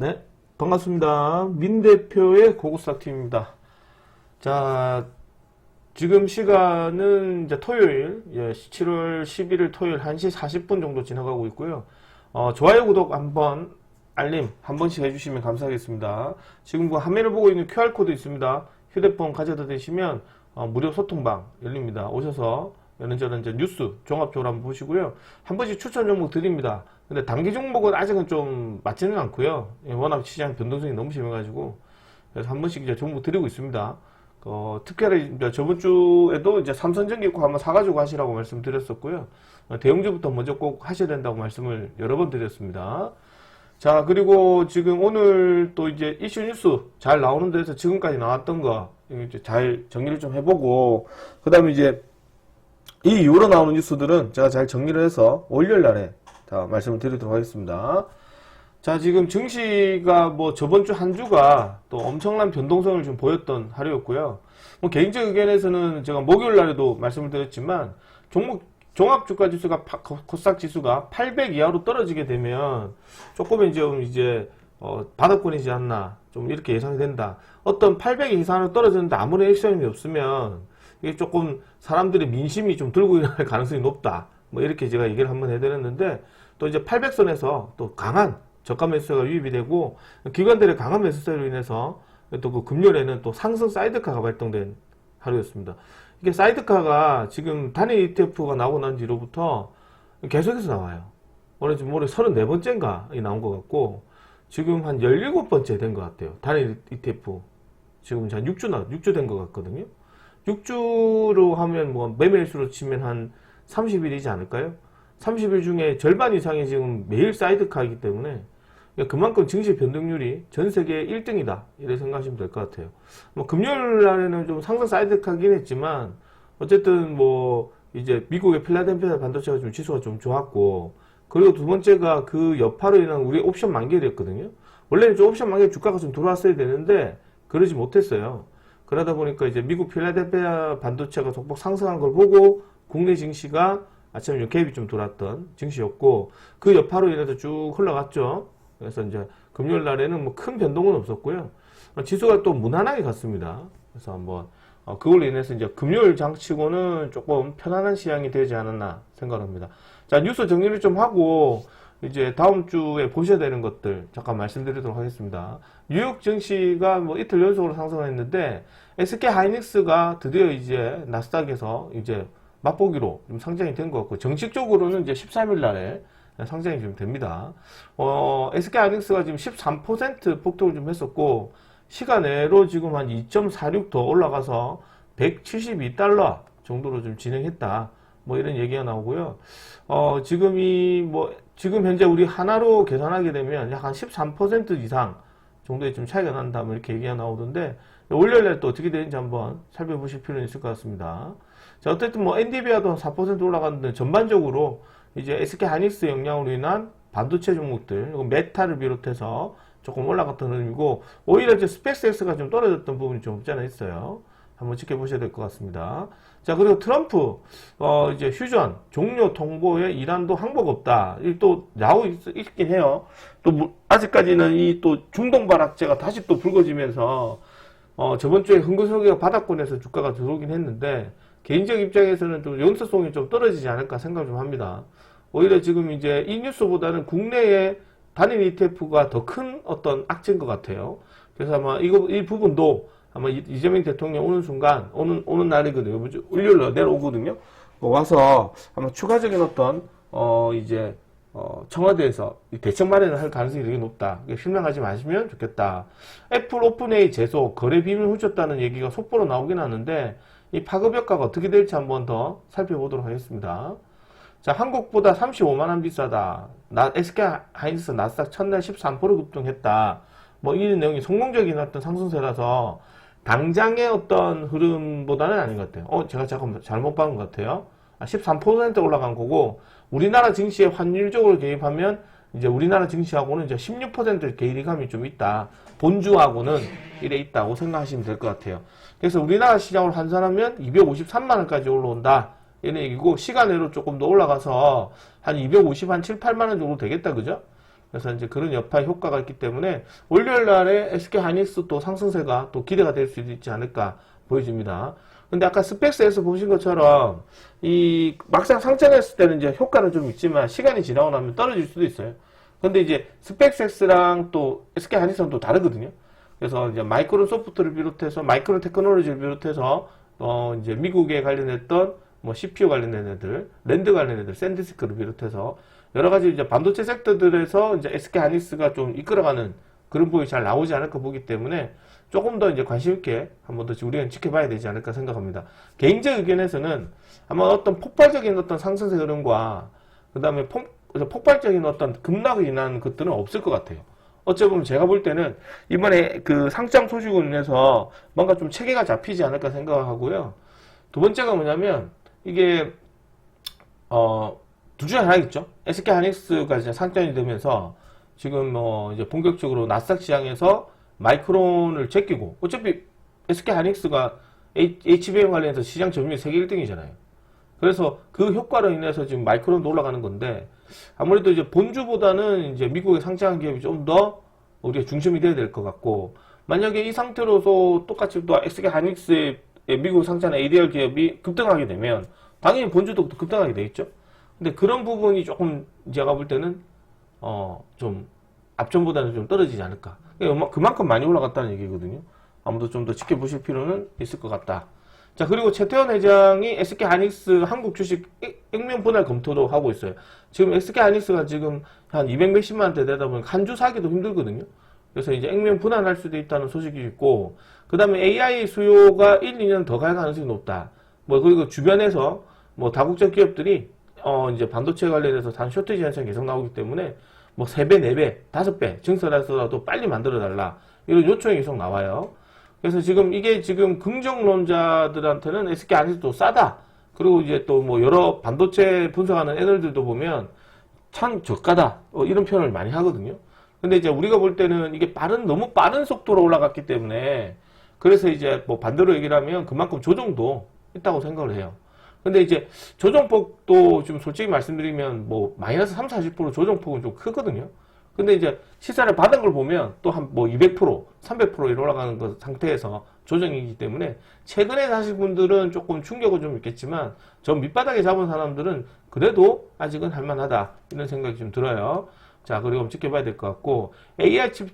네, 반갑습니다. 민 대표의 고고스탁팀입니다. 자, 지금 시간은 이제 토요일, 7월 11일 토요일 1시 40분 정도 지나가고 있고요. 좋아요, 구독 한번, 알림 한 번씩 해주시면 감사하겠습니다. 지금 그 화면을 보고 있는 QR코드 있습니다. 휴대폰 가져다 대시면 무료 소통방 열립니다. 오셔서 이런저런 이제 뉴스 종합적으로 한번 보시고요. 한 번씩 추천 종목 드립니다. 근데 단기 종목은 아직은 좀 맞지는 않고요. 워낙 시장 변동성이 너무 심해가지고 그래서 한 번씩 이제 종목 드리고 있습니다. 특별히 이제 저번 주에도 이제 삼성전기꼭 한번 사가지고 하시라고 말씀드렸었고요. 대형주부터 먼저 꼭 하셔야 된다고 말씀을 여러 번 드렸습니다. 자, 그리고 지금 오늘 또 이제 이슈 뉴스 잘 나오는 데서 지금까지 나왔던 거 이제 잘 정리를 좀 해보고, 그 다음에 이제 이 이후로 나오는 뉴스들은 제가 잘 정리를 해서 월요일 날에 말씀을 드리도록 하겠습니다. 자, 지금 증시가 뭐 저번 주 한 주가 또 엄청난 변동성을 좀 보였던 하루였고요. 뭐 개인적 의견에서는 제가 목요일 날에도 말씀을 드렸지만 종합주가 지수가 코스닥 지수가 800 이하로 떨어지게 되면 조금 좀 이제 바닥권이지 않나 좀 이렇게 예상이 된다. 어떤 800 이상으로 떨어졌는데 아무런 액션이 없으면 이게 조금 사람들의 민심이 좀 들고 일어날 가능성이 높다. 뭐 이렇게 제가 얘기를 한번 해드렸는데 또 이제 800선에서 또 강한 저가 매수세가 유입이 되고 기관들의 강한 매수세로 인해서 또 그 금요일에는 또 상승 사이드카가 발동된 하루였습니다. 이게 사이드카가 지금 단일 ETF가 나오고 난 뒤로부터 계속해서 나와요. 올해 지금 올해 34번째인가 나온 것 같고 지금 한 17번째 된 것 같아요. 단일 ETF. 지금 한 6주 된 것 같거든요. 6주로 하면 뭐 매매일수로 치면 한 30일이지 않을까요? 30일 중에 절반 이상이 지금 매일 사이드카이기 때문에 그만큼 증시 변동률이 전 세계 1등이다. 이렇게 생각하시면 될 것 같아요. 뭐 금요일 날에는 좀 상승 사이드카긴 했지만 어쨌든 뭐 이제 미국의 필라델피아 반도체가 좀 지수가 좀 좋았고, 그리고 두 번째가 그 여파로 인한 우리 옵션 만기였거든요. 원래는 좀 옵션 만기 주가가 좀 들어왔어야 되는데 그러지 못했어요. 그러다 보니까 이제 미국 필라델피아 반도체가 소폭 상승한 걸 보고 국내 증시가 아침에 갭이 좀 돌았던 증시였고, 그 여파로 인해서 쭉 흘러갔죠. 그래서 이제 금요일 날에는 뭐 큰 변동은 없었고요. 지수가 또 무난하게 갔습니다. 그래서 한번 그걸로 인해서 이제 금요일 장치고는 조금 편안한 시장이 되지 않았나 생각합니다. 자, 뉴스 정리를 좀 하고 이제 다음 주에 보셔야 되는 것들 잠깐 말씀드리도록 하겠습니다. 뉴욕 증시가 뭐 이틀 연속으로 상승을 했는데 SK 하이닉스가 드디어 이제 나스닥에서 이제 맛보기로 좀 상장이 된 것 같고, 정식적으로는 이제 13일 날에 상장이 좀 됩니다. SK 하이닉스가 지금 13% 폭등을 좀 했었고, 시간외로 지금 한 2.46 더 올라가서 172달러 정도로 좀 진행했다. 뭐 이런 얘기가 나오고요. 지금 현재 우리 하나로 계산하게 되면 약 한 13% 이상 정도의 좀 차이가 난다. 뭐 이렇게 얘기가 나오던데, 월요일에 또 어떻게 되는지 한번 살펴보실 필요는 있을 것 같습니다. 자, 어쨌든 뭐 엔비디아도 4% 올라갔는데 전반적으로 이제 SK 하이닉스 영향으로 인한 반도체 종목들, 메타를 비롯해서 조금 올라갔던 흐름이고, 오히려 이제 스페이스X가 좀 떨어졌던 부분이 좀 없지 않아 있어요. 한번 지켜보셔야 될 것 같습니다. 자, 그리고 트럼프, 이제 휴전, 종료 통보에 이란도 항복 없다. 또 나오고 있긴 해요. 또, 아직까지는 이 또 중동발 악재가 다시 또 불거지면서, 저번 주에 흥국설계가 바닥권에서 주가가 들어오긴 했는데, 개인적 입장에서는 좀 연속성이 좀 떨어지지 않을까 생각 좀 합니다. 오히려 지금 이제 이 뉴스보다는 국내의 단일 ETF가 더 큰 어떤 악재인 것 같아요. 그래서 아마 이 부분도 아마 이재명 대통령 오는 순간, 오는 날이거든요. 일요일 내려오거든요. 와서 아마 추가적인 어떤, 청와대에서 대책 마련을 할 가능성이 되게 높다. 실망하지 마시면 좋겠다. 애플 오픈AI 제소, 거래 비밀 훔쳤다는 얘기가 속보로 나오긴 하는데, 이 파급 효과가 어떻게 될지 한번 더 살펴보도록 하겠습니다. 자, 한국보다 35만원 비싸다. SK 하이닉스 나스닥 첫날 13% 급등했다. 뭐, 이 내용이 성공적인 어떤 상승세라서, 당장의 어떤 흐름보다는 아닌 것 같아요. 제가 잠깐 잘못 봐온 것 같아요. 13% 올라간 거고, 우리나라 증시에 환율적으로 개입하면, 이제 우리나라 증시하고는 이제 16% 괴리감이 좀 있다. 본주하고는 이래 있다고 생각하시면 될 것 같아요. 그래서 우리나라 시장으로 환산하면 253만원까지 올라온다. 이런 얘기고, 시간으로 조금 더 올라가서 한 250, 한 7, 8만원 정도 되겠다. 그죠? 그래서 이제 그런 여파 효과가 있기 때문에 월요일 날에 SK 하이닉스 또 상승세가 또 기대가 될 수도 있지 않을까 보여집니다. 근데 아까 스펙스에서 보신 것처럼 이 막상 상장했을 때는 이제 효과는 좀 있지만 시간이 지나고 나면 떨어질 수도 있어요. 근데 이제 스펙스랑 또 SK 하이닉스는 또 다르거든요. 그래서 이제 마이크론 소프트를 비롯해서 마이크론 테크놀로지를 비롯해서 이제 미국에 관련했던 뭐 CPU 관련된 애들, 랜드 관련된 애들, 샌디스크를 비롯해서 여러 가지 이제 반도체 섹터들에서 이제 SK 하이닉스가 좀 이끌어가는 그런 부분이 잘 나오지 않을까 보기 때문에 조금 더 이제 관심 있게 한번 더 우리는 지켜봐야 되지 않을까 생각합니다. 개인적 의견에서는 아마 어떤 폭발적인 어떤 상승세 흐름과 그 다음에 폭발적인 어떤 급락을 인한 것들은 없을 것 같아요. 어찌 보면 제가 볼 때는 이번에 그 상장 소식으로 인해서 뭔가 좀 체계가 잡히지 않을까 생각을 하고요. 두 번째가 뭐냐면 이게 둘 중에 하나겠죠. SK 하이닉스가 이제 상장이 되면서 지금 이제 본격적으로 나스닥 시장에서 마이크론을 제끼고 어차피 SK 하이닉스가 HBM 관련해서 시장 점유율 세계 1등이잖아요. 그래서 그 효과로 인해서 지금 마이크론도 올라가는 건데 아무래도 이제 본주보다는 이제 미국에 상장한 기업이 좀 더 우리가 중심이 돼야 될 것 같고 만약에 이 상태로서 똑같이 또 SK 하이닉스의 미국 상장 ADR 기업이 급등하게 되면 당연히 본주도 급등하게 되겠죠. 근데 그런 부분이 조금 제가 볼 때는 좀 앞전보다는 좀 떨어지지 않을까. 그만큼 많이 올라갔다는 얘기거든요. 아무도 좀 더 지켜보실 필요는 있을 것 같다. 자, 그리고 최태원 회장이 SK 하이닉스 한국 주식 액면 분할 검토도 하고 있어요. 지금 SK 하이닉스가 지금 한 200몇십만 원대 되다 보니까 한 주 사기도 힘들거든요. 그래서 이제 액면 분할할 수도 있다는 소식이 있고, 그 다음에 AI 수요가 1, 2년 더 갈 가능성이 높다. 그리고 주변에서 다국적 기업들이 이제 반도체 관련해서 단 쇼트지 현상이 계속 나오기 때문에 3배, 4배, 5배 증설해서라도 빨리 만들어 달라. 이런 요청이 계속 나와요. 그래서 지금 이게 지금 긍정론자들한테는 SK 하이닉스도 싸다. 그리고 이제 또 여러 반도체 분석하는 애널들도 보면 참 저가다. 이런 표현을 많이 하거든요. 근데 이제 우리가 볼 때는 이게 너무 빠른 속도로 올라갔기 때문에 그래서 이제 반대로 얘기를 하면 그만큼 조정도 있다고 생각을 해요. 근데 이제 조정폭도 지금 솔직히 말씀드리면 마이너스 3, 40% 조정폭은 좀 크거든요. 근데 이제 시세를 받은 걸 보면 또 한 200%, 300% 올라가는 그 상태에서 조정이기 때문에 최근에 사실 분들은 조금 충격은 좀 있겠지만 저 밑바닥에 잡은 사람들은 그래도 아직은 할만하다 이런 생각이 좀 들어요. 자, 그리고 지켜봐야 될 것 같고 AI 칩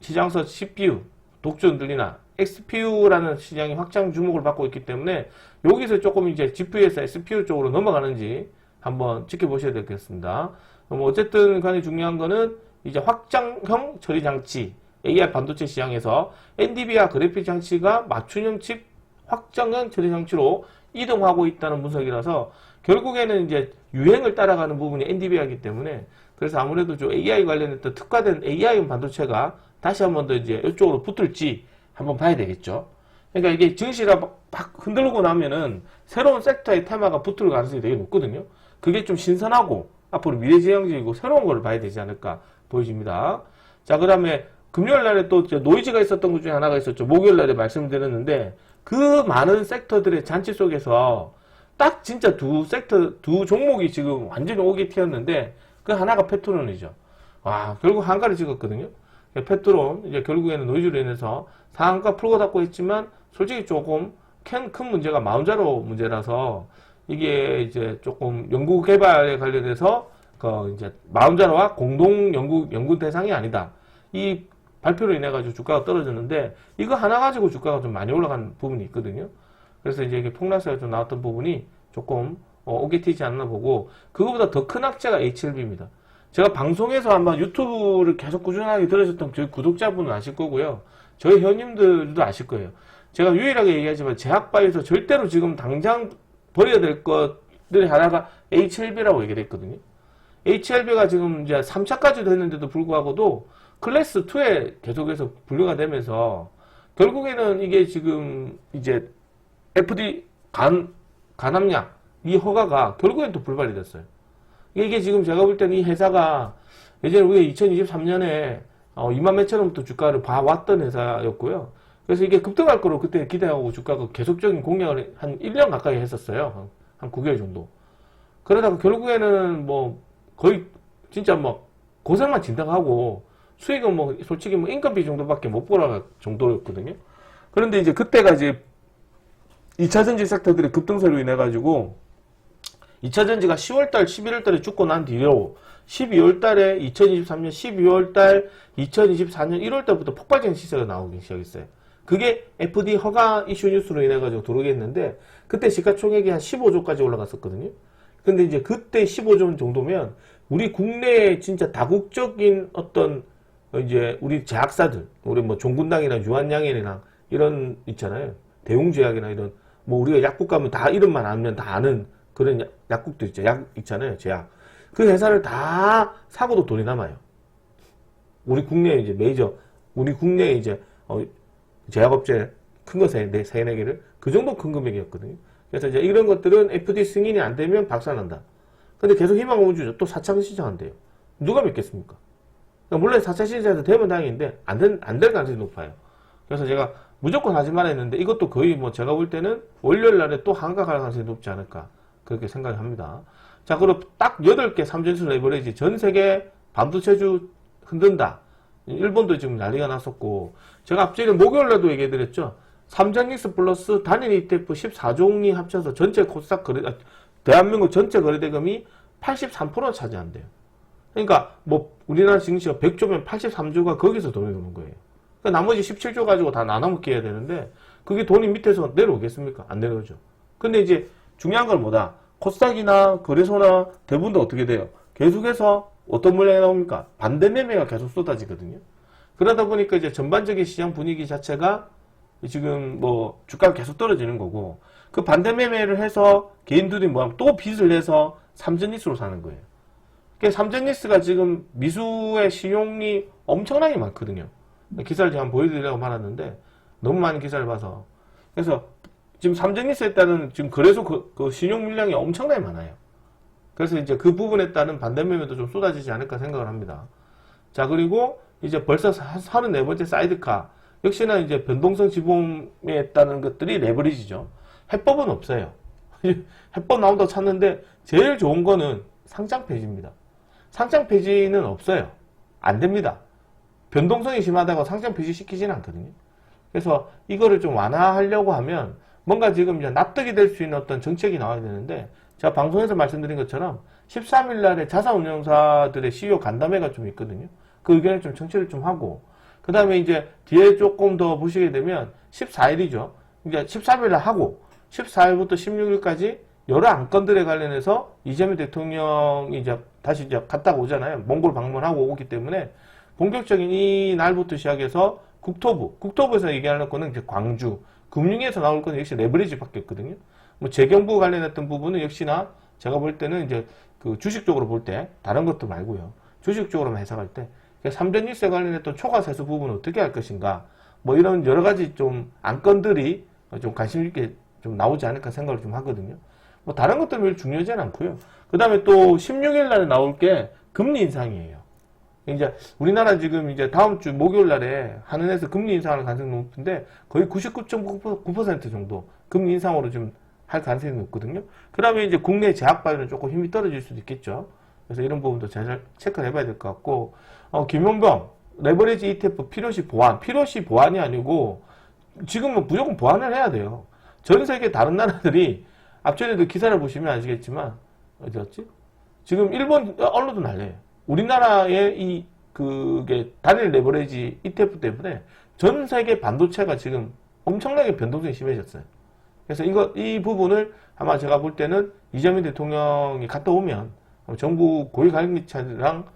시장서 CPU 독주 흔들리나 XPU라는 시장이 확장 주목을 받고 있기 때문에 여기서 조금 이제 GPU에서 CPU 쪽으로 넘어가는지 한번 지켜보셔야 되겠습니다. 어쨌든 간에 중요한 거는 이제 확장형 처리 장치 AI 반도체 시장에서 NVIDIA 그래픽 장치가 맞춤형 칩 확장형 처리 장치로 이동하고 있다는 분석이라서 결국에는 이제 유행을 따라가는 부분이 NVIDIA이기 때문에 그래서 아무래도 좀 AI 관련했던 특화된 AI 반도체가 다시 한번 더 이제 이쪽으로 붙을지 한번 봐야 되겠죠. 그러니까 이게 증시가 막 흔들고 나면은 새로운 섹터의 테마가 붙을 가능성이 되게 높거든요. 그게 좀 신선하고 앞으로 미래지향적이고 새로운 걸 봐야 되지 않을까 보여집니다. 자, 그 다음에 금요일 날에 또 노이즈가 있었던 것 중에 하나가 있었죠. 목요일 날에 말씀드렸는데 그 많은 섹터들의 잔치 속에서 딱 진짜 두 종목이 지금 완전히 오게 튀었는데 그 하나가 페트론이죠. 와, 결국 한가를 찍었거든요. 페트론, 이제 결국에는 노이즈로 인해서 상한가 풀고 닫고 했지만 솔직히 조금 큰 문제가 마운자로 문제라서 이게 이제 조금 연구 개발에 관련해서 이제 마운자로와 공동 연구 대상이 아니다. 이 발표로 인해 가지고 주가가 떨어졌는데 이거 하나 가지고 주가가 좀 많이 올라간 부분이 있거든요. 그래서 이제 이게 폭락세가 좀 나왔던 부분이 조금 오게 튀지 않나 보고 그거보다 더 큰 악재가 HLB입니다. 제가 방송에서 한번 유튜브를 계속 꾸준하게 들으셨던 저희 구독자분은 아실 거고요. 저희 회원님들도 아실 거예요. 제가 유일하게 얘기하지만 제약바에서 절대로 지금 당장 버려야 될 것들이 하나가 HLB라고 얘기를 했거든요. HLB가 지금 이제 3차까지 됐는데도 불구하고도 클래스 2에 계속해서 분류가 되면서 결국에는 이게 지금 이제 FD 간암약 이 허가가 결국엔 또 불발이 됐어요. 이게 지금 제가 볼 때는 이 회사가 예전에 우리가 2023년에 2만 몇천 원부터 주가를 봐왔던 회사였고요. 그래서 이게 급등할 거로 그때 기대하고 주가가 계속적인 공략을 한 1년 가까이 했었어요. 한 9개월 정도. 그러다가 결국에는 거의 진짜 고생만 진작하고 수익은 뭐 솔직히 뭐 인건비 정도밖에 못 벌어갈 정도였거든요. 그런데 이제 그때가 이제 2차전지 섹터들의 급등세로 인해 가지고 2차전지가 10월달 11월달에 죽고 난 뒤로 12월달에 2023년 12월달 2024년 1월달부터 폭발적인 시세가 나오기 시작했어요. 그게 FD 허가 이슈 뉴스로 인해 가지고 들어오겠는데 그때 시가총액이 한 15조까지 올라갔었거든요. 근데 이제 그때 15조 정도면 우리 국내에 진짜 다국적인 어떤 이제 우리 제약사들, 우리 뭐 종군당이나 유한양행이나 이런 있잖아요. 대웅제약이나 이런 뭐 우리가 약국 가면 다 이름만 알면 다 아는 그런 약국도 있죠. 약 있잖아요. 제약. 그 회사를 다 사고도 돈이 남아요. 우리 국내 이제 메이저, 우리 국내 이제 제약업체 큰 거 세네 개를 그 정도 큰 금액이었거든요. 그래서 이제 이런 것들은 FD 승인이 안 되면 박살난다. 근데 계속 희망을 주죠. 또 4차 신청한대요. 누가 믿겠습니까? 그러니까 물론 4차 신청해서 되면 다행인데 안 될 가능성이 높아요. 그래서 제가 무조건 하지 말아 했는데 이것도 거의 뭐 제가 볼 때는 월요일 날에 또 한가할 가능성이 높지 않을까 그렇게 생각합니다. 자, 그리고 딱 8개 삼전수 레버리지 전 세계 반도체주 흔든다. 일본도 지금 난리가 났었고 제가 앞전에 목요일날도 얘기해드렸죠. 삼전익스 플러스 단일 ETF 14종이 합쳐서 전체 코스닥 거래 대한민국 전체 거래대금이 83%를 차지한대요. 그러니까 뭐 우리나라 증시가 100조면 83조가 거기서 돈이 오는 거예요. 그러니까 나머지 17조 가지고 다 나눠먹기 해야 되는데 그게 돈이 밑에서 내려오겠습니까? 안 내려오죠. 근데 이제 중요한 건 뭐다? 코스닥이나 거래소나 대부분 다 어떻게 돼요? 계속해서 어떤 물량이 나옵니까? 반대 매매가 계속 쏟아지거든요. 그러다 보니까 이제 전반적인 시장 분위기 자체가 지금 뭐 주가가 계속 떨어지는 거고 그 반대 매매를 해서 개인들이 뭐 또 빚을 내서 삼전리스로 사는 거예요. 그러니까 삼전리스가 지금 미수의 신용이 엄청나게 많거든요. 기사를 제가 한번 보여드리려고 말았는데 너무 많은 기사를 봐서 그래서 지금 삼전리스에 따른 지금 거래소 그 신용 물량이 엄청나게 많아요. 그래서 이제 그 부분에 따른 반대 매매도 좀 쏟아지지 않을까 생각을 합니다. 자, 그리고 이제 벌써 34번째 사이드카 역시나 이제 변동성 지분에 따른 것들이 레버리지죠. 해법은 없어요. 해법 나온다고 찾는데 제일 좋은 거는 상장 폐지입니다. 상장 폐지는 없어요. 안 됩니다. 변동성이 심하다고 상장 폐지 시키지는 않거든요. 그래서 이거를 좀 완화하려고 하면 뭔가 지금 이제 납득이 될 수 있는 어떤 정책이 나와야 되는데 제가 방송에서 말씀드린 것처럼 13일 날에 자산운용사들의 CEO 간담회가 좀 있거든요. 그 의견을 좀 청취를 좀 하고 그 다음에 이제 뒤에 조금 더 보시게 되면 14일이죠. 이제 13일 날 하고 14일부터 16일까지 여러 안건들에 관련해서 이재명 대통령이 이제 다시 이제 갔다가 오잖아요. 몽골 방문하고 오기 때문에 본격적인 이 날부터 시작해서 국토부에서 얘기하는 거는 이제 광주, 금융에서 나올 거는 역시 레버리지밖에 없거든요. 뭐 재경부 관련했던 부분은 역시나 제가 볼 때는 이제 그 주식 쪽으로 볼 때 다른 것도 말고요. 주식 쪽으로만 해석할 때 삼전일세 관련했던 초과세수 부분은 어떻게 할 것인가 뭐 이런 여러 가지 좀 안건들이 좀 관심 있게 좀 나오지 않을까 생각을 좀 하거든요. 뭐 다른 것들은 별로 중요하지는 않고요. 그 다음에 또 16일 날에 나올 게 금리 인상이에요. 이제 우리나라 지금 이제 다음 주 목요일 날에 한은에서 금리 인상하는 가능성이 높은데 거의 99.9% 정도 금리 인상으로 좀 할 가능성이 높거든요. 그 다음에 이제 국내 제약 바이오는 조금 힘이 떨어질 수도 있겠죠. 그래서 이런 부분도 잘 체크를 해봐야 될 것 같고, 김용병, 레버리지 ETF 필요시 보완이 아니고, 지금 뭐 무조건 보완을 해야 돼요. 전 세계 다른 나라들이, 앞전에도 기사를 보시면 아시겠지만, 어디였지? 지금 일본 언론도 날려요. 우리나라의 그게 단일 레버리지 ETF 때문에 전 세계 반도체가 지금 엄청나게 변동성이 심해졌어요. 그래서 이 부분을 아마 제가 볼 때는 이재명 대통령이 갔다 오면 정부 고위관리차랑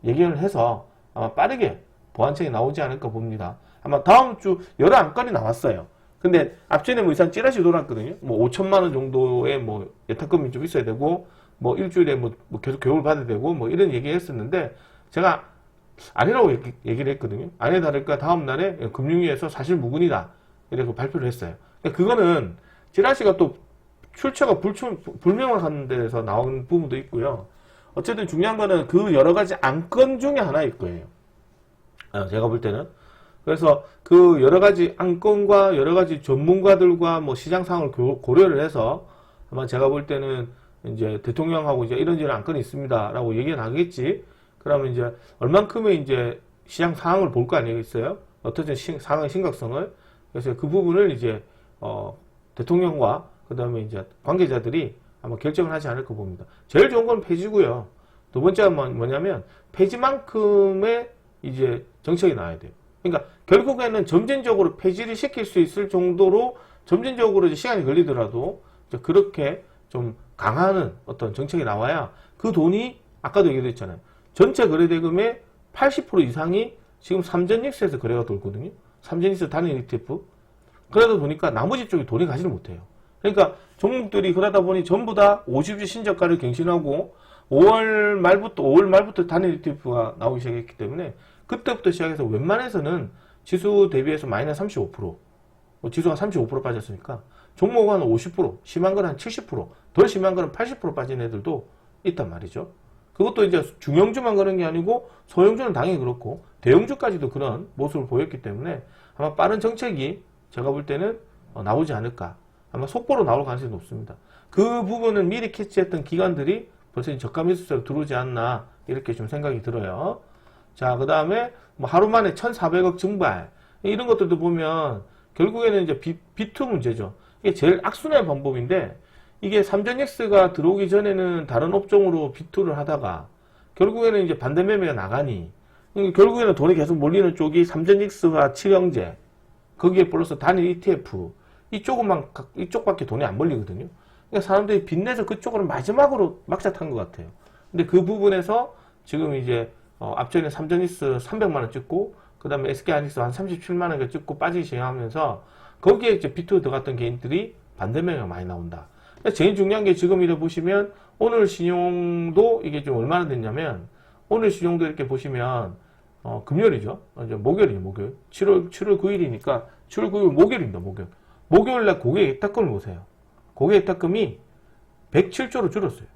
얘기를 해서 아마 빠르게 보완책이 나오지 않을까 봅니다. 아마 다음 주 여러 안건이 나왔어요. 근데 앞전에 뭐 이상 찌라시 돌았거든요. 뭐 5천만 원 정도의 뭐 예탁금이 좀 있어야 되고 뭐 일주일에 뭐 계속 교육을 받아야 되고 뭐 이런 얘기 했었는데 제가 아니라고 얘기를 했거든요. 아니에 다를까 다음 날에 금융위에서 사실 무근이다 이렇게 발표를 했어요. 그거는 찌라시가 또 출처가 불명확한 데서 나온 부분도 있고요. 어쨌든 중요한 거는 그 여러 가지 안건 중에 하나일 거예요. 제가 볼 때는. 그래서 그 여러 가지 안건과 여러 가지 전문가들과 뭐 시장 상황을 고려를 해서 아마 제가 볼 때는 이제 대통령하고 이제 이런저런 안건이 있습니다라고 얘기는 하겠지. 그러면 이제 얼만큼의 이제 시장 상황을 볼 거 아니겠어요? 어떤 상황의 심각성을. 그래서 그 부분을 이제 대통령과 그 다음에 이제 관계자들이 아마 결정을 하지 않을까 봅니다. 제일 좋은 건 폐지고요. 두 번째가 뭐냐면 폐지만큼의 이제 정책이 나와야 돼요. 그러니까 결국에는 점진적으로 폐지를 시킬 수 있을 정도로 점진적으로 이제 시간이 걸리더라도 이제 그렇게 좀 강한 어떤 정책이 나와야 그 돈이 아까도 얘기했잖아요. 전체 거래대금의 80% 이상이 지금 삼전익스에서 거래가 돌거든요. 삼전익스 단일 ETF. 그러다 보니까 나머지 쪽에 돈이 가지를 못해요. 그러니까 종목들이 그러다 보니 전부 다 50주 신저가를 갱신하고 5월 말부터 단일 ETF가 나오기 시작했기 때문에 그때부터 시작해서 웬만해서는 지수 대비해서 마이너스 35%, 지수가 35% 빠졌으니까 종목은 한 50%, 심한 건 한 70%, 덜 심한 건 80% 빠진 애들도 있단 말이죠. 그것도 이제 중형주만 그런 게 아니고 소형주는 당연히 그렇고 대형주까지도 그런 모습을 보였기 때문에 아마 빠른 정책이 제가 볼 때는 나오지 않을까. 아마 속보로 나올 가능성이 높습니다. 그 부분은 미리 캐치했던 기관들이 벌써 저가 매수세로 들어오지 않나 이렇게 좀 생각이 들어요. 자, 그 다음에 뭐 하루 만에 1,400억 증발 이런 것들도 보면 결국에는 이제 B2 문제죠. 이게 제일 악순환의 방법인데 이게 삼전익스가 들어오기 전에는 다른 업종으로 B2를 하다가 결국에는 이제 반대 매매가 나가니 결국에는 돈이 계속 몰리는 쪽이 삼전익스와 칠형제 거기에 플러스 단일 ETF 이쪽밖에 돈이 안 몰리거든요. 그러니까 사람들이 빚내서 그쪽으로 마지막으로 막차 탄 것 같아요. 근데 그 부분에서 지금 이제 앞전에 삼전익스 300만원 찍고 그 다음에 SK하이닉스 한 37만원 찍고 빠지기 시작하면서 거기에 이제 B2 들어갔던 개인들이 반대 매매가 많이 나온다. 제일 중요한 게 지금 이래 보시면 오늘 신용도 이게 좀 얼마나 됐냐면 오늘 신용도 이렇게 보시면 금요일이죠. 목요일이죠. 목요일. 7월 9일이니까 7월 9일 목요일입니다. 목요일날 고객 예탁금을 보세요. 고객 예탁금이 107조로 줄었어요.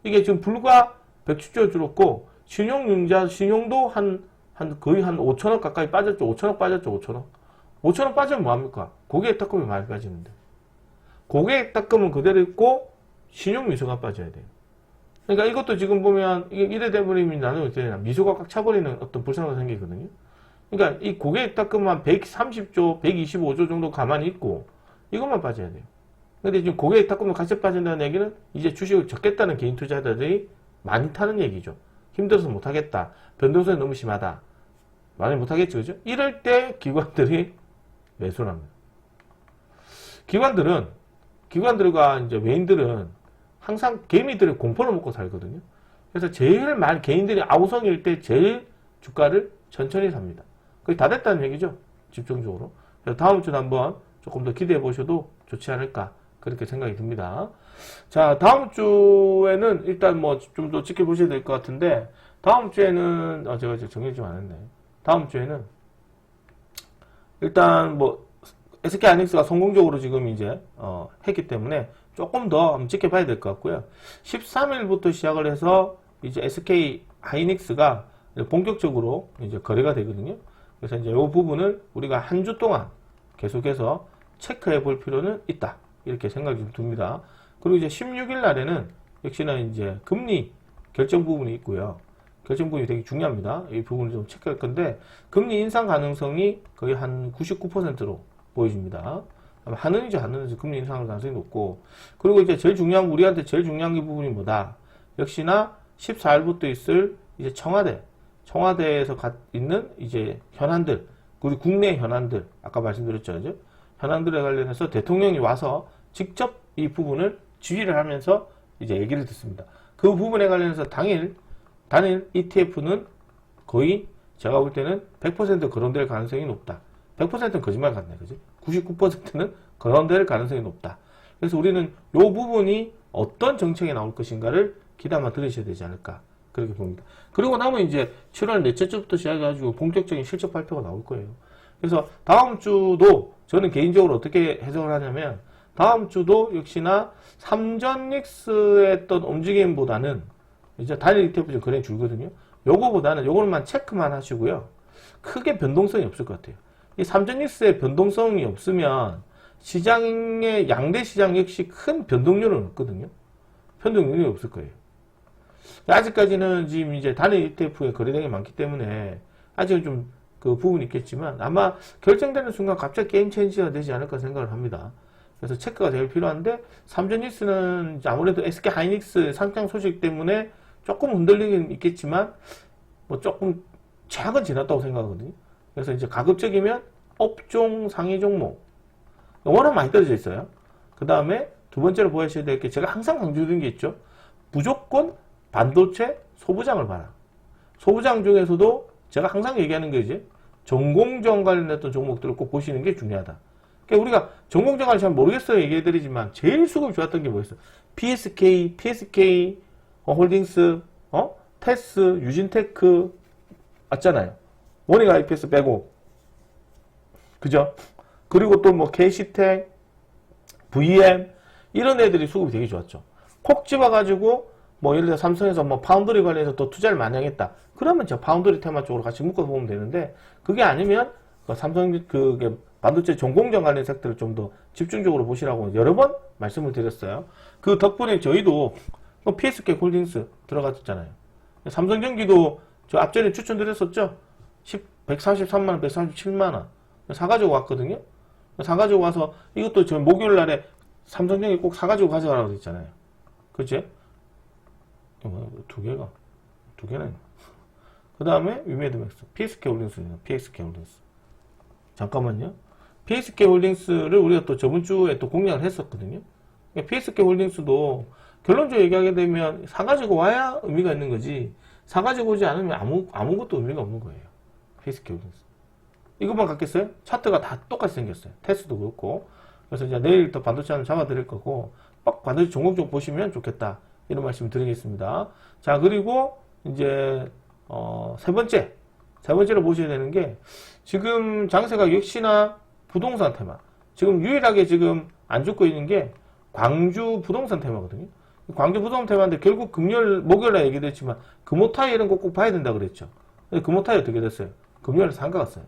이게 지금 불과 107조 줄었고 신용도 거의 한 5천억 가까이 빠졌죠. 5천억 빠졌죠. 5천억 빠지면 뭐합니까? 고객 예탁금이 많이 빠지는데. 고객 예탁금은 그대로 있고 신용 미소가 빠져야 돼요. 그러니까 이것도 지금 보면 이래 돼버리면 나는 미소가 꽉 차버리는 어떤 불상이 생기거든요. 그러니까 이 고객 예탁금만 130조, 125조 정도 가만히 있고 이것만 빠져야 돼요. 근데 지금 고객 예탁금을 같이 빠진다는 얘기는 이제 주식을 적겠다는 개인 투자자들이 많이 타는 얘기죠. 힘들어서 못하겠다. 변동성이 너무 심하다. 많이 못하겠죠. 그죠? 이럴 때 기관들이 매수를 합니다. 기관들과 이제 외인들은 항상 개미들의 공포를 먹고 살거든요. 그래서 제일 많이 개인들이 아우성일 때 제일 주가를 천천히 삽니다. 거의 다 됐다는 얘기죠. 집중적으로. 그래서 다음 주는 한번 조금 더 기대해 보셔도 좋지 않을까 그렇게 생각이 듭니다. 자, 다음 주에는 일단 뭐 좀 더 지켜보셔야 될 것 같은데 다음 주에는 제가 이제 정리 좀 안 했네. 다음 주에는 일단 뭐 SK하이닉스가 성공적으로 지금 이제 했기 때문에 조금 더 한번 지켜봐야 될 것 같고요. 13일부터 시작을 해서 이제 SK하이닉스가 본격적으로 이제 거래가 되거든요. 그래서 이제 이 부분을 우리가 한 주 동안 계속해서 체크해 볼 필요는 있다. 이렇게 생각이 좀 듭니다. 그리고 이제 16일 날에는 역시나 이제 금리 결정 부분이 있고요. 결정 부분이 되게 중요합니다. 이 부분을 좀 체크할 건데 금리 인상 가능성이 거의 한 99%로 보여집니다. 하는지 안 하는지 금리 인상 가능성이 높고 그리고 이제 우리한테 제일 중요한 게 부분이 뭐다. 역시나 14일부터 있을 이제 청와대에서 있는 이제 현안들, 그리고 국내 현안들, 아까 말씀드렸죠. 그죠? 현안들에 관련해서 대통령이 와서 직접 이 부분을 지휘를 하면서 이제 얘기를 듣습니다. 그 부분에 관련해서 단일 ETF는 거의 제가 볼 때는 100% 거론될 가능성이 높다. 100%는 거짓말 같네, 그지? 99%는 거론될 가능성이 높다. 그래서 우리는 이 부분이 어떤 정책이 나올 것인가를 기대만 들으셔야 되지 않을까. 그렇게 봅니다. 그리고 나면 이제 7월 넷째 주부터 시작해가지고 본격적인 실적 발표가 나올 거예요. 그래서 다음 주도 저는 개인적으로 어떻게 해석을 하냐면 다음 주도 역시나 삼전익스의 어떤 움직임보다는 이제 단일 ETF 좀 거래가 줄거든요. 요거만 체크만 하시고요. 크게 변동성이 없을 것 같아요. 이 삼전익스의 변동성이 없으면 시장의 양대 시장 역시 큰 변동률은 없거든요. 변동률이 없을 거예요. 아직까지는 지금 이제 단일 ETF에 거래량이 많기 때문에 아직은 좀 그 부분이 있겠지만 아마 결정되는 순간 갑자기 게임 체인지가 되지 않을까 생각을 합니다. 그래서 체크가 제일 필요한데 삼성전기스는 아무래도 SK 하이닉스 상장 소식 때문에 조금 흔들리긴 있겠지만 뭐 조금 최악은 지났다고 생각하거든요. 그래서 이제 가급적이면 업종 상위 종목 워낙 많이 떨어져 있어요. 그 다음에 두 번째로 보셔야 될 게 제가 항상 강조드린 게 있죠. 무조건 반도체 소부장을 봐라. 소부장 중에서도 제가 항상 얘기하는 게 이제 전공정 관련했던 종목들을 꼭 보시는 게 중요하다. 그러니까 우리가 전공정 관련 잘 모르겠어요. 얘기해드리지만 제일 수급이 좋았던 게 뭐였어요? PSK 홀딩스, 테스, 유진테크 맞잖아요. 원익 IPS 빼고 그죠? 그리고 또 뭐 KC텍, VM 이런 애들이 수급이 되게 좋았죠. 콕 집어가지고 뭐 예를 들어 삼성에서 뭐 파운드리 관련해서 또 투자를 많이 하겠다. 그러면 저 파운드리 테마 쪽으로 같이 묶어서 보면 되는데 그게 아니면 그 삼성 그게 반도체 전공정 관련 섹터를 좀 더 집중적으로 보시라고 여러 번 말씀을 드렸어요. 그 덕분에 저희도 PSK 홀딩스 들어갔잖아요. 삼성전기도 저 앞전에 추천드렸었죠. 133만원, 137만원 사가지고 왔거든요. 사가지고 와서 이것도 저 목요일 날에 삼성전기 꼭 사가지고 가져가라고 했잖아요. 그치? 두 개는. 그 다음에 위메드맥스, PSK 홀딩스입니다. PSK 홀딩스. 잠깐만요. PSK 홀딩스를 우리가 또 저번 주에 또 공략을 했었거든요. PSK 홀딩스도 결론적으로 얘기하게 되면 사가지고 와야 의미가 있는 거지, 사가지고 오지 않으면 아무것도 의미가 없는 거예요. PSK 홀딩스. 이것만 갖겠어요? 차트가 다 똑같이 생겼어요. 테스도 그렇고. 그래서 이제 내일 또 반도체 하나 잡아드릴 거고, 빡 반도체 종목 좀 보시면 좋겠다. 이런 말씀 드리겠습니다. 자, 그리고 이제, 세 번째로 보셔야 되는 게, 지금 장세가 역시나 부동산 테마. 지금 유일하게 지금 안 죽고 있는 게 광주 부동산 테마거든요. 광주 부동산 테마인데 결국 목요일날 얘기도 했지만, 금호타이 이런 거 꼭 봐야 된다 그랬죠. 근데 금호타이 어떻게 됐어요? 금요일에 상가 갔어요.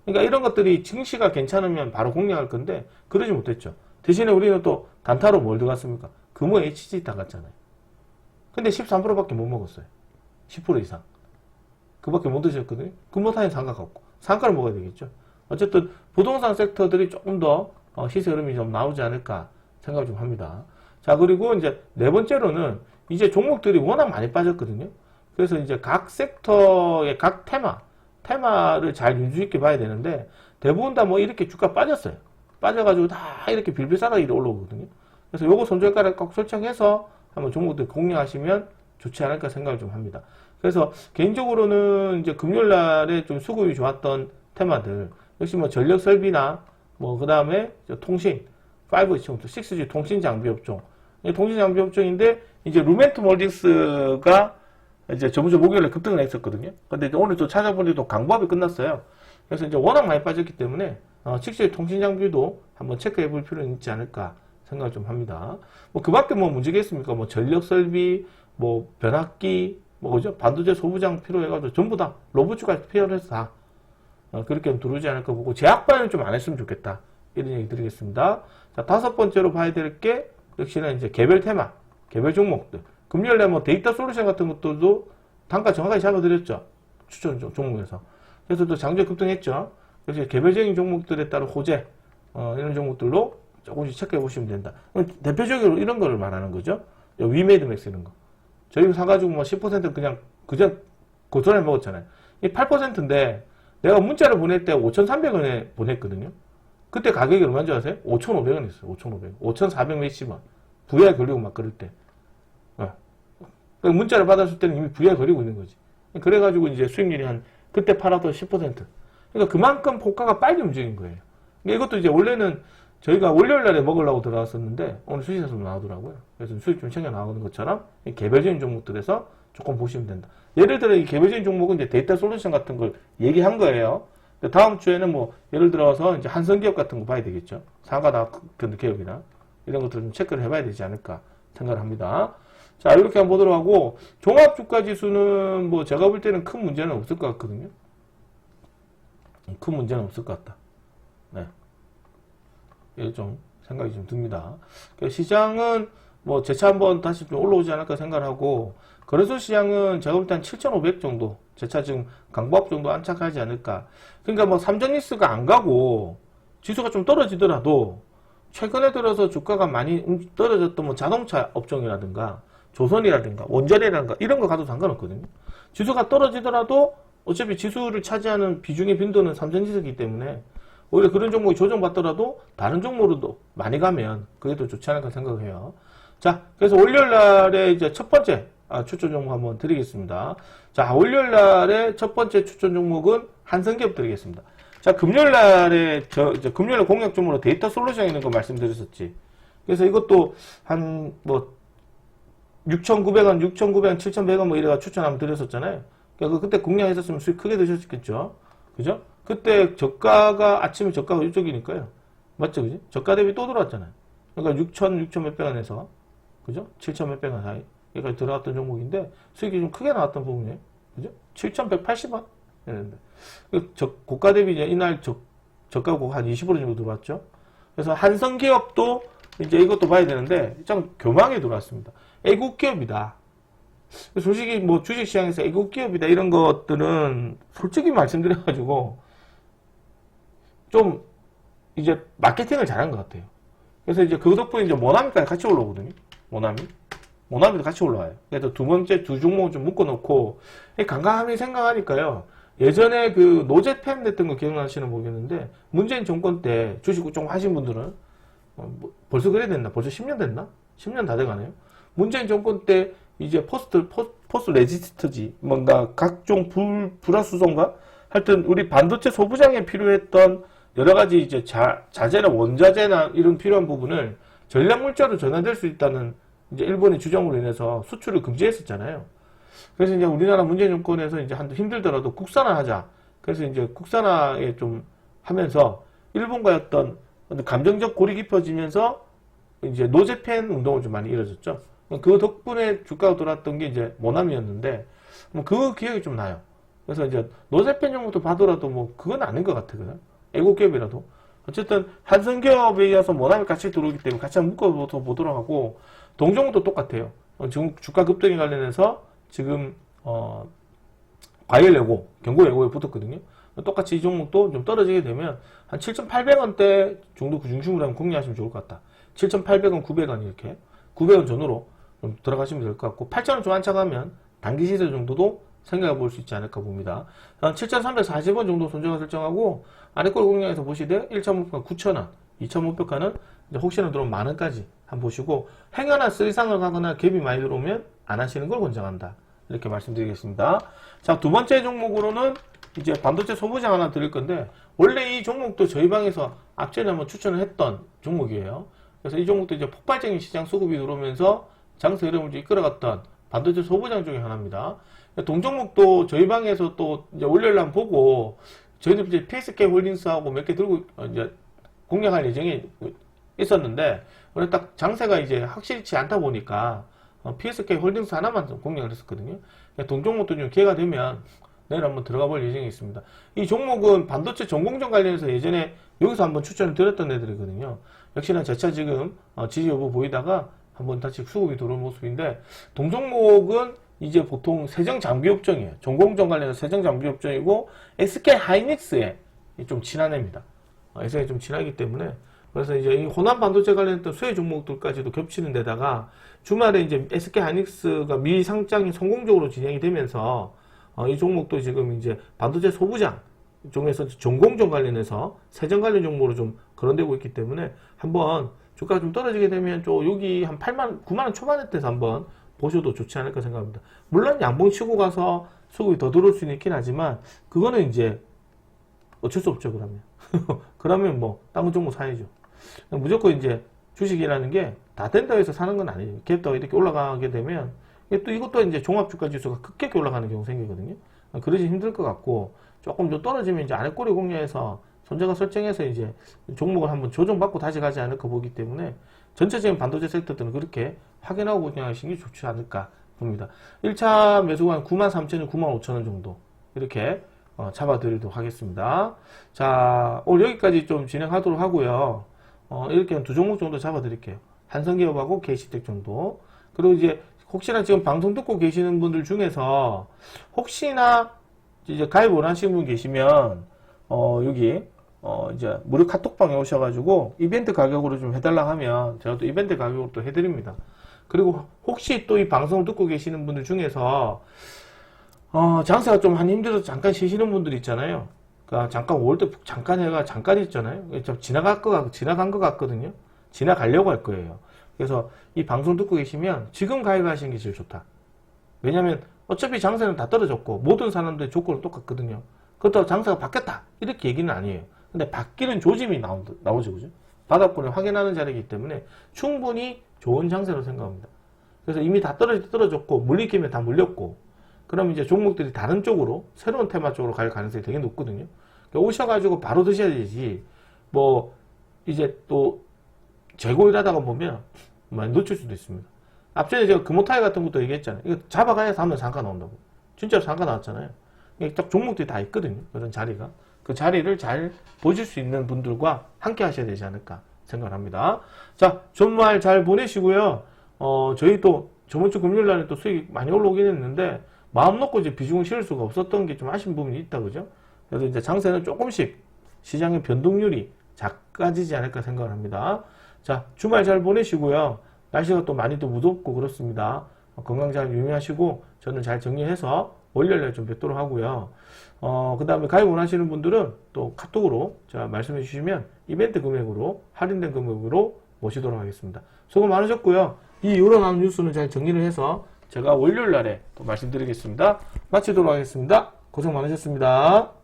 그러니까 이런 것들이 증시가 괜찮으면 바로 공략할 건데 그러지 못했죠. 대신에 우리는 또 단타로 뭘 들어갔습니까? 금호 HG 다 갔잖아요. 근데 13%밖에 못 먹었어요. 10% 이상. 그밖에 못 드셨거든요. 금호타인 상가 갔고 상가를 먹어야 되겠죠. 어쨌든 부동산 섹터들이 조금 더 시세 흐름이 좀 나오지 않을까 생각을 좀 합니다. 자, 그리고 이제 네 번째로는 이제 종목들이 워낙 많이 빠졌거든요. 그래서 이제 각 섹터의 각 테마를 잘 윤수 있게 봐야 되는데 대부분 다 뭐 이렇게 주가 빠졌어요. 빠져가지고 다 이렇게 빌빌싸다가 올라오거든요. 그래서 요거 손절가를 꼭 설정해서 한번 종목들 공략하시면 좋지 않을까 생각을 좀 합니다. 그래서 개인적으로는 이제 금요일 날에 좀 수급이 좋았던 테마들 역시 뭐 전력 설비나 뭐 그 다음에 통신 5G, 6G 통신 장비 업종 통신 장비 업종인데 이제 루멘텀 홀딩스가 이제 저번 주 목요일에 급등을 했었거든요. 근데 이제 오늘 또 찾아보니 또 강보합이 끝났어요. 그래서 이제 워낙 많이 빠졌기 때문에 실제 통신 장비도 한번 체크해 볼 필요는 있지 않을까 생각을 좀 합니다. 뭐 그 밖에 뭐 문제가 있습니까? 뭐 전력 설비, 뭐 변압기, 뭐 그죠? 반도체 소부장 필요해가지고 전부 다 로봇주가 필요해서 다 그렇게 들어오지 않을까 보고 제약바는 좀 안 했으면 좋겠다. 이런 얘기 드리겠습니다. 자, 다섯 번째로 봐야 될 게 역시나 이제 개별 테마, 개별 종목들. 금요일에 뭐 데이터 솔루션 같은 것들도 단가 정확하게 잡아드렸죠. 추천 종목에서. 그래서 또 장중 급등했죠. 그래서 개별적인 종목들에 따른 호재, 이런 종목들로 조금씩 체크해 보시면 된다. 대표적으로 이런 거를 말하는 거죠. 위메드맥스 이런 거. 저희가 사가지고 뭐 10% 그냥 그전 고전에 먹었잖아요. 이 8%인데 내가 문자를 보낼 때 5,300원에 보냈거든요. 그때 가격이 얼마인 줄 아세요? 5,500원 했어요. 5,500원. 5,400 몇십원. VR 걸리고 막 그럴 때. 문자를 받았을 때는 이미 VR 걸리고 있는 거지. 그래가지고 이제 수익률이 그때 팔아도 10%. 그러니까 그만큼 호가가 빨리 움직인 거예요. 이것도 이제 원래는 저희가 월요일 날에 먹으려고 들어갔었는데 오늘 수시에서 나오더라고요. 그래서 수익 좀 챙겨 나오는 것처럼 개별적인 종목들에서 조금 보시면 된다. 예를 들어 이 개별적인 종목은 이제 데이터 솔루션 같은 걸 얘기한 거예요. 다음 주에는 뭐 예를 들어서 이제 한성기업 같은 거 봐야 되겠죠. 사과나 기업이나 이런 것들 좀 체크를 해봐야 되지 않을까 생각을 합니다. 자, 이렇게 한번 보도록 하고 종합주가지수는 뭐 제가 볼 때는 큰 문제는 없을 것 같거든요. 큰 문제는 없을 것 같다. 네. 이게 좀 생각이 좀 듭니다. 시장은 뭐 재차 한번 다시 좀 올라오지 않을까 생각을 하고, 거래소 시장은 제가 볼 때 한 7,500 정도, 재차 지금 강보합 정도 안착하지 않을까. 그러니까 뭐 삼성리스가 안 가고 지수가 좀 떨어지더라도 최근에 들어서 주가가 많이 떨어졌던 뭐 자동차 업종이라든가 조선이라든가 원전이라든가 이런 거 가도 상관없거든요. 지수가 떨어지더라도 어차피 지수를 차지하는 비중의 빈도는 삼성지수이기 때문에 오히려 그런 종목이 조정받더라도 다른 종목으로도 많이 가면 그게 더 좋지 않을까 생각해요. 자, 그래서 월요일 날에 이제 첫 번째 추천 종목 한번 드리겠습니다. 자, 월요일 날에 첫 번째 추천 종목은 한성기업 드리겠습니다. 자, 금요일 날에 이제 금요일 날 공략 종목으로 데이터 솔루션 있는 거 말씀드렸었지. 그래서 이것도 한 뭐 6,900원, 6,900원, 7,100원 뭐 이래가 추천 한번 드렸었잖아요. 그러니까 그때 공략했었으면 수익 크게 드셨겠죠. 그죠? 그때 저가가 아침에 저가가 이쪽이니까요. 맞죠? 그죠? 저가 대비 또 들어왔잖아요. 그러니까 6,000 몇백 원에서 그죠? 7,000 몇백 원 사이 여기까지 들어갔던 종목인데 수익이 좀 크게 나왔던 부분이에요. 그죠? 7,180원 이랬는데 고가 대비 이제 이날 저가고 한 20% 정도 들어왔죠. 그래서 한성기업도 이제 이것도 봐야 되는데 좀 교망에 들어왔습니다. 애국 기업이다. 솔직히 뭐 주식시장에서 애국 기업이다 이런 것들은 솔직히 말씀드려가지고 좀 이제 마케팅을 잘한 것 같아요. 그래서 이제 그 덕분에 이제 모나미까지 같이 올라오거든요. 모나미도 같이 올라와요. 그래서 두 번째 두 종목을 좀 묶어놓고 강감히 생각하니까요. 예전에 그 노제팬 됐던 거 기억나시는 모르겠는데 문재인 정권 때 주식 좀 하신 분들은 벌써 그래 됐나? 벌써 10년 됐나? 10년 다 돼가네요. 문재인 정권 때 이제 포스트 레지스트지 뭔가 각종 불화수소인가? 하여튼 우리 반도체 소부장에 필요했던 여러 가지 이제 자재나 원자재나 이런 필요한 부분을 전략물자로 전환될 수 있다는 이제 일본의 주장으로 인해서 수출을 금지했었잖아요. 그래서 이제 우리나라 문재인 정권에서 이제 한도 힘들더라도 국산화하자. 그래서 이제 국산화에 좀 하면서 일본과의 어떤 감정적 골이 깊어지면서 이제 노제팬 운동을 좀 많이 이뤄졌죠. 그 덕분에 주가가 돌았던 게 이제 모나미였는데 그 기억이 좀 나요. 그래서 이제 노제팬 정도도 봐더라도 뭐 그건 아닌 것 같거든요. 애국기업이라도. 어쨌든 한성기업에 이어서 모나미 같이 들어오기 때문에 같이 한번 묶어보도록 하고 동종도 똑같아요. 지금 주가 급등에 관련해서 지금 과열 예고, 경고 예고에 붙었거든요. 똑같이 이 종목도 좀 떨어지게 되면 한 7,800원대 정도 그 중심으로 한번 공략하시면 좋을 것 같다. 7,800원, 900원 이렇게 900원 전후로 좀 들어가시면 될 것 같고 8,000원 좀 안착하면 단기 시세 정도도 생각해 볼 수 있지 않을까 봅니다. 7,340원 정도 손절가 설정하고 아래 걸 공략해서 보시되 1,500원 9,000원, 2,500원은 혹시나 들어오면 만원까지 한번 보시고 행여나 쓰리상을 가거나 갭이 많이 들어오면 안 하시는 걸 권장한다. 이렇게 말씀드리겠습니다. 자, 두 번째 종목으로는 이제 반도체 소부장 하나 드릴 건데 원래 이 종목도 저희 방에서 앞전에 한번 추천을 했던 종목이에요. 그래서 이 종목도 이제 폭발적인 시장 수급이 들어오면서 장세 흐름을 이끌어갔던 반도체 소부장 중에 하나입니다. 동종목도 저희 방에서 또 이제 월요일 날 보고 저희도 이제 PSK 홀딩스하고 몇 개 들고 이제 공략할 예정이 있었는데 오늘 딱 장세가 이제 확실치 않다 보니까 PSK 홀딩스 하나만 공략을 했었거든요. 동종목도 좀 기회가 되면 내일 한번 들어가 볼 예정이 있습니다. 이 종목은 반도체 전공정 관련해서 예전에 여기서 한번 추천을 드렸던 애들이거든요. 역시나 재차 지금 지지 여부 보이다가 한번 다시 수급이 들어온 모습인데 동종목은 이제 보통 세정장비업종이에요. 전공정 관련해서 세정장비업종이고 SK 하이닉스에 좀 친한 애입니다. SK에 좀 친하기 때문에 그래서 이제 이 호남 반도체 관련했던 수혜 종목들까지도 겹치는 데다가 주말에 이제 SK 하이닉스가 미상장이 성공적으로 진행이 되면서 이 종목도 지금 이제 반도체 소부장 중에서 전공정 관련해서 세정 관련 종목으로 좀 거론되고 있기 때문에 한번 주가가 좀 떨어지게 되면 좀 여기 한 9만원 초반에 때서 한번 보셔도 좋지 않을까 생각합니다. 물론 양봉 치고 가서 수급이 더 들어올 수는 있긴 하지만 그거는 이제 어쩔 수 없죠. 그러면 그러면 뭐 다른 종목 사야죠. 무조건 이제 주식이라는 게 다 된다고 해서 사는 건 아니에요. 갭다가 이렇게 올라가게 되면 또 이것도 이제 종합주가 지수가 급격히 올라가는 경우 생기거든요. 그러지 힘들 것 같고 조금 더 떨어지면 이제 아래 꼬리 공략해서 손절가 설정해서 이제 종목을 한번 조정받고 다시 가지 않을까 보기 때문에 전체적인 반도체 섹터들은 그렇게 확인하고 공략하시는 게 좋지 않을까 봅니다. 1차 매수가 한 93,000원, 95,000원 정도 이렇게 잡아드리도록 하겠습니다. 자, 오늘 여기까지 좀 진행하도록 하고요. 이렇게 한 두 종목 정도 잡아드릴게요. 한성기업하고 KC텍 정도. 그리고 이제 혹시나 지금 방송 듣고 계시는 분들 중에서 혹시나 이제 가입 원하시는 분 계시면 여기 이제 무료 카톡방에 오셔가지고 이벤트 가격으로 좀 해달라 하면 제가 또 이벤트 가격으로 또 해드립니다. 그리고 혹시 또 이 방송을 듣고 계시는 분들 중에서 장사가 좀 한 힘들어서 잠깐 쉬시는 분들 있잖아요. 그러니까 잠깐 월드 잠깐 해가 잠깐 있잖아요. 좀 지나간 것 같거든요. 지나가려고 할 거예요. 그래서 이 방송 듣고 계시면 지금 가입하시는 게 제일 좋다. 왜냐면 어차피 장사는 다 떨어졌고 모든 사람들의 조건은 똑같거든요. 그렇다고 장사가 바뀌었다 이렇게 얘기는 아니에요. 근데 바뀌는 조짐이 나오죠, 그죠? 바닥권을 확인하는 자리이기 때문에 충분히 좋은 장세로 생각합니다. 그래서 이미 다 떨어졌고 물릴 김에 다 물렸고 그럼 이제 종목들이 다른 쪽으로 새로운 테마 쪽으로 갈 가능성이 되게 높거든요. 그러니까 오셔가지고 바로 드셔야 되지. 뭐 이제 또 재고일 하다가 보면 많이 놓칠 수도 있습니다. 앞전에 제가 금호타이 같은 것도 얘기했잖아요. 이거 잡아가야 다음에 상가 나온다고. 진짜로 상가 나왔잖아요. 딱 종목들이 다 있거든요. 그런 자리가. 그 자리를 잘 보실 수 있는 분들과 함께 하셔야 되지 않을까 생각합니다. 자, 주말 잘 보내시고요. 저희 또 저번 주 금요일 날에 또 수익 많이 올라오긴 했는데 마음 놓고 이제 비중을 실을 수가 없었던 게 좀 아쉬운 부분이 있다, 그죠? 그래서 이제 장세는 조금씩 시장의 변동률이 작아지지 않을까 생각을 합니다. 자, 주말 잘 보내시고요. 날씨가 또 많이 또 무덥고 그렇습니다. 건강 잘 유의하시고 저는 잘 정리해서 월요일에 좀 뵙도록 하고요. 그 다음에 가입 원하시는 분들은 또 카톡으로 제가 말씀해 주시면 이벤트 금액으로 할인된 금액으로 모시도록 하겠습니다. 수고 많으셨고요. 이 요런한 뉴스는 잘 정리를 해서 제가 월요일 날에 또 말씀드리겠습니다. 마치도록 하겠습니다. 고생 많으셨습니다.